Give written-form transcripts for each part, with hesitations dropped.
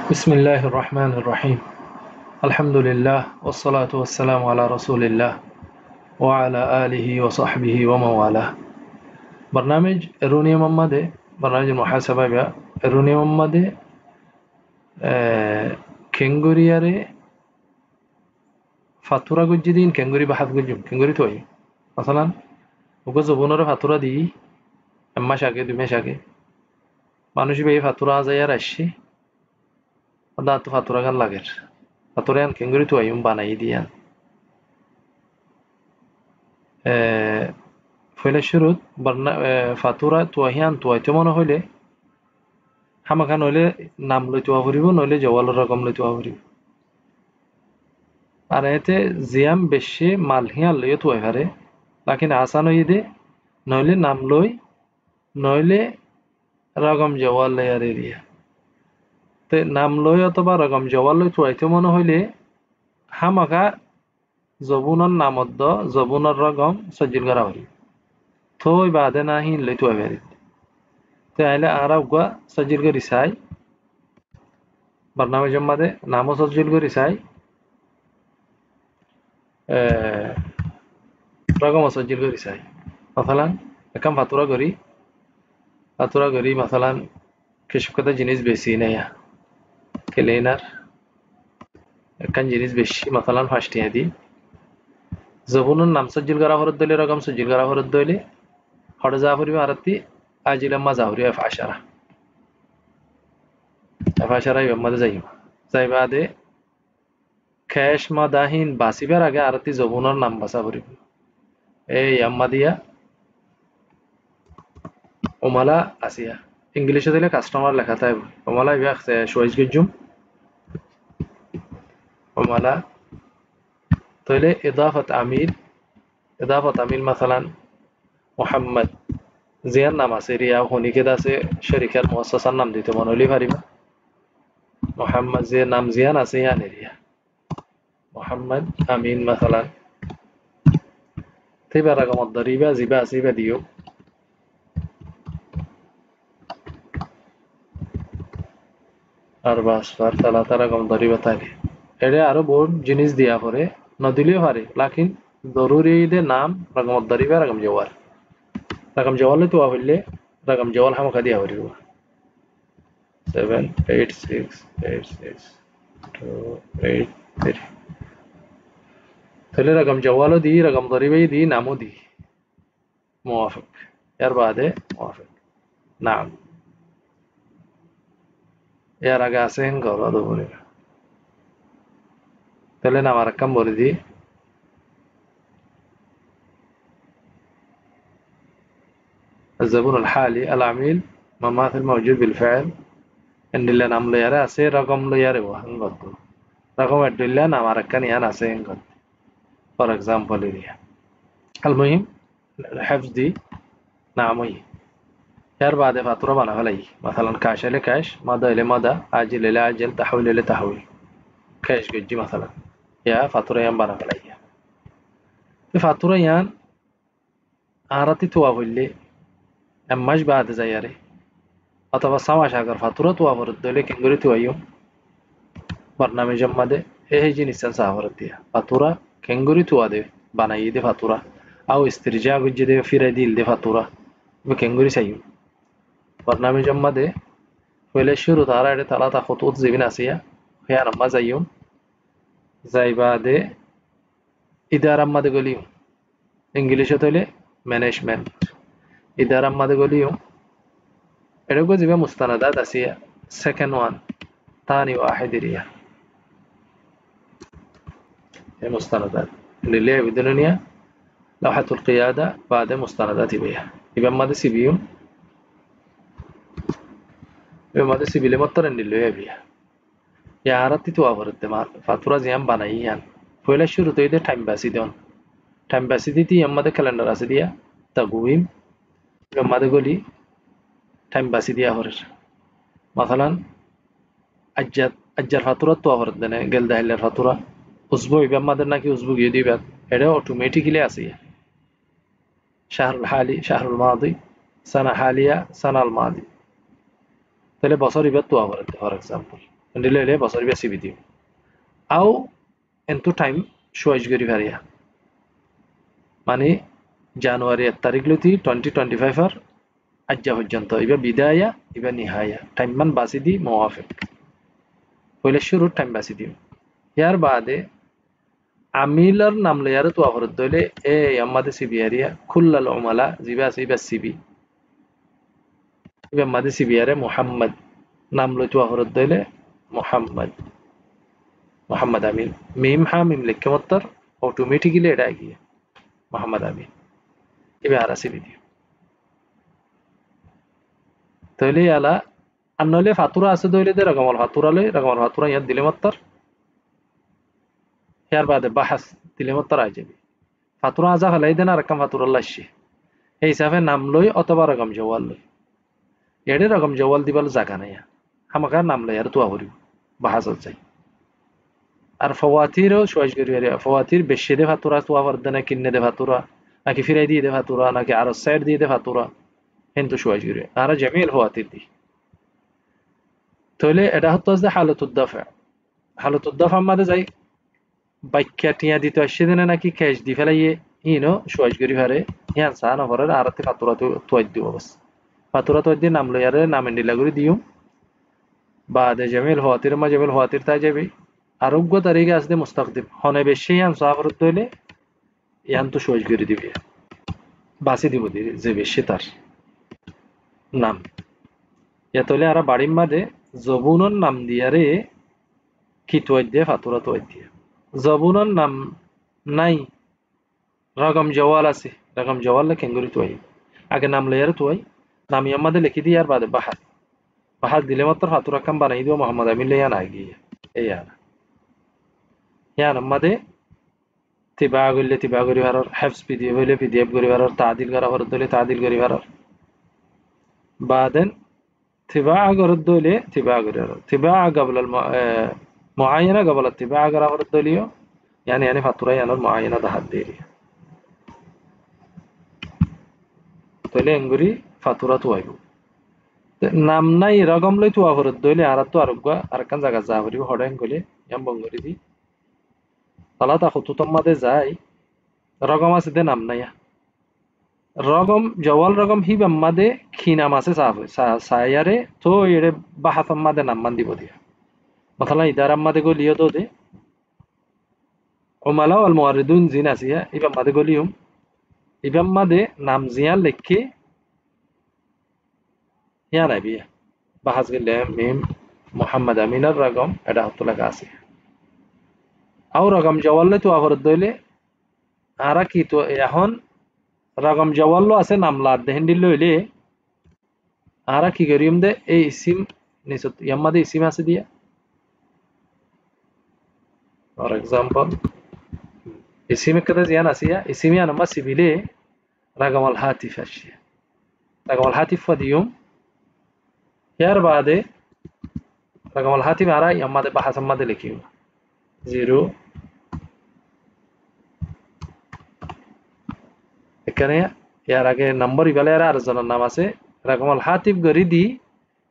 بسم الله الرحمن الرحيم الحمد لله والصلاة والسلام على رسول الله وعلى آله وصحبه ومن والاه برنامج إروني محمد برنامج المحاسبة بيا إروني محمد كنغورياري فاتورة جديدين كنغوري بحث جديد كنغوري توي مثلا وجزء بونر فاتورة دي أما شاكي دوما شاكي মানুষ বে ফাতুরা আজাইয়ার আসছে দা তো ফাতুরা গান লাগের ফাতুরান কেঙ্গুরি তো আইম বানাই দিয়ান ফলে শুরুত বর্ণা ফাতুরা তো আহিয়ান তো আইতে মনে হইলে হামাখান হইলে নাম লইতে হরিব নইলে জওয়াল রকম লইতে হরিব আর এতে জিয়াম বেশি মাল হিয়ান লইতে তো পারে লাকিন আসান হইদে নইলে নাম লই নইলে রকম জওয়াল লইয়ার এরিয়া তে নাম লই অথবা রকম জওয়াল লই তো আইতে মনে হইলে হামাকা জবুনের নামদ্দ জবুনের রকম সজ্জিল করা হইল থই বাদে নাহি লই তো পারে তে আইলে আরা উগা সজ্জিল করি চাই বর্নামেজের মধ্যে নামও সজ্জিল করি চাই রকম সজ্জিল করি চাই مثلا একম ফাতুরা করি مثلا কিছু কথা জিনিস বেশি নেয়া কেলেনার একখান জিনিস বেশি مثلا ফাস্টিয়া দি জবুনের নাম সজ্জিল করা হরদ দইলে রকম সজ্জিল করা হরদ দইলে হড় জাফরি আরতি আজিলা মাজাহরি এফাশারা ইমাদে যাইবাদে ক্যাশ মাদাহিন বাসিবার আগে আরতি জবুনের নাম বাসা করিব এই ইয়াম্মাদিয়া ওমালা আসিয়া ইংলিশে দিলে কাস্টমার লেখা থাকবে ওমালা ইবাক শোয়াইজ গজুম ওমালা তাহলে ইদাফাত আমিল مثلا মোহাম্মদ জিয়ার নাম আছে রিয়া হনিকেদ আছে শরীকের মুআসসাসার নাম দিতে মনে হলি পারিবা মোহাম্মদ জিয়ার নাম জিয়ান আছে ইয়ান রিয়া মোহাম্মদ আমিন مثلا تبقى رقم الضريبة زبا سيبا ديو أربعة أصفار ثلاثة رقم ضريبة تالي এটা আরো বহুত জিনিস দিয়া পরে নদিলেও পারে লাকিন জরুরি দে নাম রকম দরিবা রকম জওয়াল তো হইলে রকম জওয়াল হামকা দিয়া হরিব 786862883 তাহলে রকম জওয়ালও দি রকম দরিবাই দি নামও দি موافق এর বাদে موافق নাম এর আগে আছেন গরদ বলে তাহলে নাম আরকাম বলে দি الزبون الحالي العميل مماثل موجود بالفعل ان اللي نام له يرى اسي رقم له يرى وهنغد رقم ادله نام اركن يانا اسي هنغد فور اكزامبل اريا المهم حفظ دي نامي ير بعد فاتوره بنا فلي مثلا كاش له كاش ماذا الى ماذا اجل الى اجل تحويل الى تحويل كاش جي مثلا يا فاتوره يان بنا فلي فاتوره يان আরাতি তো হইলে এমাস বাদে যাইয়ারে অথবা সামাস আগার ফাতুরা তো আবরত দলে কেঙ্গুরি তো আইও বর্নামেজের মধ্যে এই জিনিস সাহাবরত দিয়া ফাতুরা কেঙ্গুরি তো আদে বানাই দে ফাতুরা আও ইস্তিরজা গুজে দে ফিরে দিল দে ফাতুরা কেঙ্গুরি চাইও বর্নামেজের মধ্যে হইলে শুরু তারা এটা তালাতা খুতুত জিবিন আসিয়া হিয়া নাম্মা যাইও যাইবাদে ইদারার মধ্যে গলিও ইংলিশে হইলে management إدارة ماذا قوليو إلوكو زيبا مستندات أسيا second one ثاني واحد ريا هي مستندات اللي ليه بدنيا لوحة القيادة بعد مستندات بيها يبقى ماذا سيبيو يبقى ماذا سيبي لمطر اللي ليه بيها يا عرضتي توافر الدماغ فاتورة زيان بانايان فولا شروط يدي time باسي دي يما ده كالندر أسي ديا تقويم ماذا قولي time باسي ديا هورر مثلا أجر فاتورة توافر الدنيا قل ده اللي الفاتورة أسبوع يبقى ماذا ناكي أسبوع يدي بات هذا automatically أسيه شهر الحالي شهر الماضي سنة حالية سنة الماضي تلي بصري بات توافر for example দিলে বছর বেশি বিধি আও এন্তু টাইম চয়েস করি পারিয়া মানে জানুয়ারি 1 তারিখ লতি 2025 আর আজ্জা পর্যন্ত ইবা বিদায়া ইবা নিহায়া টাইম মান বাসি দি মুওয়াফিক পয়লে শুরুর টাইম বাসি দিও ইয়ার বাদে আমিলার নাম লয়ার তো আফরত দইলে এ আমাদে সিবিয়ারিয়া কুল্লাল উমালা জিবা সিবা সিবি ইবা আমাদে সিবিয়ারে মুহাম্মদ নাম লই তো আফরত দইলে মুহাম্মদ মোহাম্মদ আমিন মিম হা মিম লিখে মত্তর অটোমেটিক্যালি এটা গিয়ে মোহাম্মদ আমিন এবার আর সিবি দিও তাহলে আলা আর নইলে ফাতুরা আছে দইলে দে রকমাল ফাতুরা ইয়াত দিলে মত্তর ইয়ার বাদে বাহাস দিলে মত্তর আই যাবে ফাতুরা আজা ফেলাই দেন আর কাম ফাতুরা লাসি এই হিসাবে নাম লই অথবা রকম জওয়াল লই এডে রকম জওয়াল দিবাল জায়গা নাই আমাকে নাম লই আর তুয়া করিব বাহাস যাই আর ফওয়াতিরও চয়েস করি ফওয়াতির বেশি দে ফাতুরা তুয়া পারদে না কিনে দে ফাতুরা নাকি ফিরাই দিয়ে দে ফাতুরা নাকি আরো সাইড দিয়ে দে ফাতুরা হেন্তু চয়েস করি আর জামিল ফওয়াতির দি তাহলে এটা হতো যে হালতুদ্দাফা মাঝে যাই বাক্যা টিয়া দিতে আসছে দিনে নাকি ক্যাশ দি ফেলাইয়ে ইনো চয়েস করি পারে ইয়ান সা নভরের আরতে ফাতুরা তুয়াই দিব বাস ফাতুরা তুয়াই দিয়ে নাম লইয়ারে নাম এন্ডিলা করে দিও বাদে জামিল ফওয়াতির তাই যাবে আরোগ্য তারিখে আসতে মুস্তাকদিম হনে বেশি ইয়ান সাফরত হইলে ইয়ান তো সহজ করে দিবে বাসি দিব যে বেশি তার নাম ইয়াতলে আর বাড়ির মাঝে জবুনর নাম দিয়ারে কি তোয়াই দিয়ে ফাতুরা তোয়াই দিয়ে জবুনর নাম নাই রকম জওয়াল আছে রকম জওয়াল কেঙ্গুরি তোয়াই আগে নাম লইয়ারে তোয়াই নাম ইয়ামাদে লিখি দিয়ে আর বাদে বাহাত দিলে মাত্র ফাতুরা কাম বানাই দিব মোহাম্মদ আমিন লইয়া না গিয়ে এই আর ইয়ান আমাদে তিবা গলে তিবা করি ভারর হেফস পিডিএফ হইলে পিডিএফ করি ভারর তাদিল করা ভারত দলে তাদিল করি ভারর বাদেন তিবা করত দলে তিবা করি ভারর তিবা قبل المعاينه قبل التباع করা ভারত দলিও يعني ফাতুরা ইয়ানোর মুআয়না দাহাত দেরি তলে এঙ্গুরি ফাতুরা তো আইবো নাম নাই রকম লই তো ভারত দলে আর তো আরগা আর কান জায়গা যা করিব হডেন গলে ইয়াম বঙ্গরি দি তালাতা খুতুতম মাদে যাই রকম আছে দে নাম নাই রকম জওয়াল রকম হি বাম্মাদে খি নাম আছে সায়ারে তো এরে বাহাত মাদে নাম মান দিব দিয়া মাথালা ইদার আম্মাদে গলিও তো দে উমালা ওয়াল মুআরিদুন জিন আসিয়া ইবাম মাদে গলিউম ইবাম মাদে নাম জিয়ান লেখকে ইয়া নাবিয়া বাহাস গেলে মিম মুহাম্মদ আমিনার রকম এটা হতো লাগা আছে আও রকম জওয়ালে তো আফরত দইলে আরা কি তো এখন রকম জওয়াল আছে নাম লাদ দেহেন দিল হইলে আরা কি করিম দে এই ইসিম নিসত ইয়ামাদে ইসিম আছে দিয়া ফর এক্সাম্পল ইসিম কদা জিয়ান আসিয়া ইসিমিয়া নাম্বার সিবিলে রকম আল হাতিফ আসিয়া রকম আল হাতিফ ফদিয়ুম ইয়ার বাদে রকম আল হাতিফ আরা ইয়ামাদে বাহাস আমাদে লিখিও 0 এখানে ইয়ার আগে নাম্বার ইবালে আর জনের নাম আছে রকমাল হাতিব গরি দি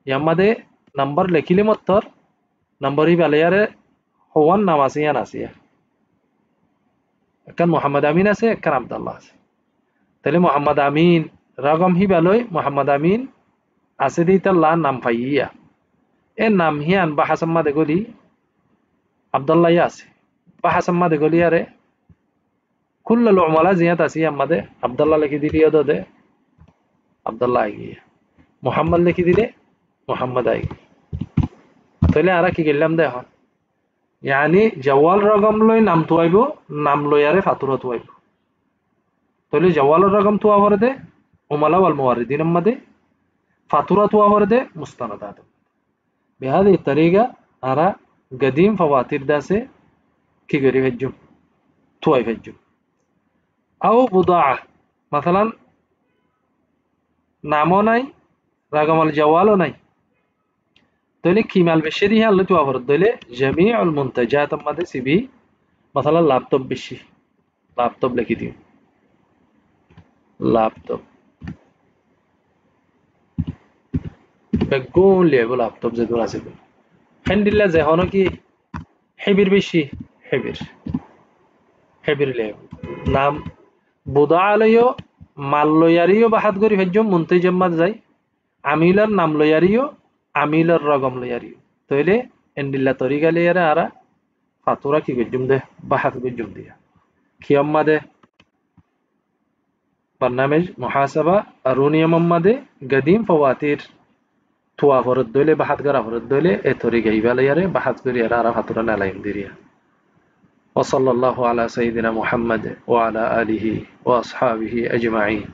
ইয়ামাদে নাম্বার লেখিলে মত্তর নাম্বার ইবালে আর হওয়ান নাম আছে ইয়ান আছে একখান মোহাম্মদ আমিন আছে একখান আব্দুল্লাহ আছে তাহলে মোহাম্মদ আমিন রকম হিবালয় মোহাম্মদ আমিন আছে দি তার নাম পাইয়া এ নাম হিয়ান বাহাসাম্মাদে গলি আব্দুল্লাহ আছে বাহাসাম্মাদে গলি আরে كل العملاء زيادة أسيا ماذا عبد الله لكي دي ليه ده عبد الله آئي محمد لكي دي ليه محمد آئي تولي أرى كي قلم ده هون يعني جوال رقم لوي نام توائبو نام لوي ياري فاتورة توائبو تولي جوال رقم تو آورده عملاء والمواردين ماذا فاتورة تو آورده مستندات بهذه الطريقة أرى قديم فواتير داسه كي قريب الجم توائب الجم أو بضاعة مثلا نامو ناي رقم الجوال ناي تولي كيمال بشري هي اللي توافر دولي جميع المنتجات ماذا سيبي مثلا لابتوب بشي لابتوب لكي ديو لابتوب بقون ليبو لابتوب زدو راسبو হেন্ডিল্লা যে হনো কি হেবির বেশি হেবির হেবির লে নাম বুদা আলয়ও মাল লয়ারিও বাহাত করি হজ্জ মন্ত্রী জম্মাত যায় আমিলার নাম লয়ারিও আমিলার রগম লয়ারিও তইলে এন্ডিল্লা তরিকা লেয়ারে আরা ফাতুরা কি গজ্জুম দে বাহাত গজ্জুম দিয়া খিয়ম্মা দে برنامج محاسبة أروني ممدي قديم فواتير توا فرد دولي بحث قرا فرد دولي إتوري جايبا ليري بحث قري رارا فاتورنا لا يمديريا وصلى الله على سيدنا محمد وعلى آله وأصحابه أجمعين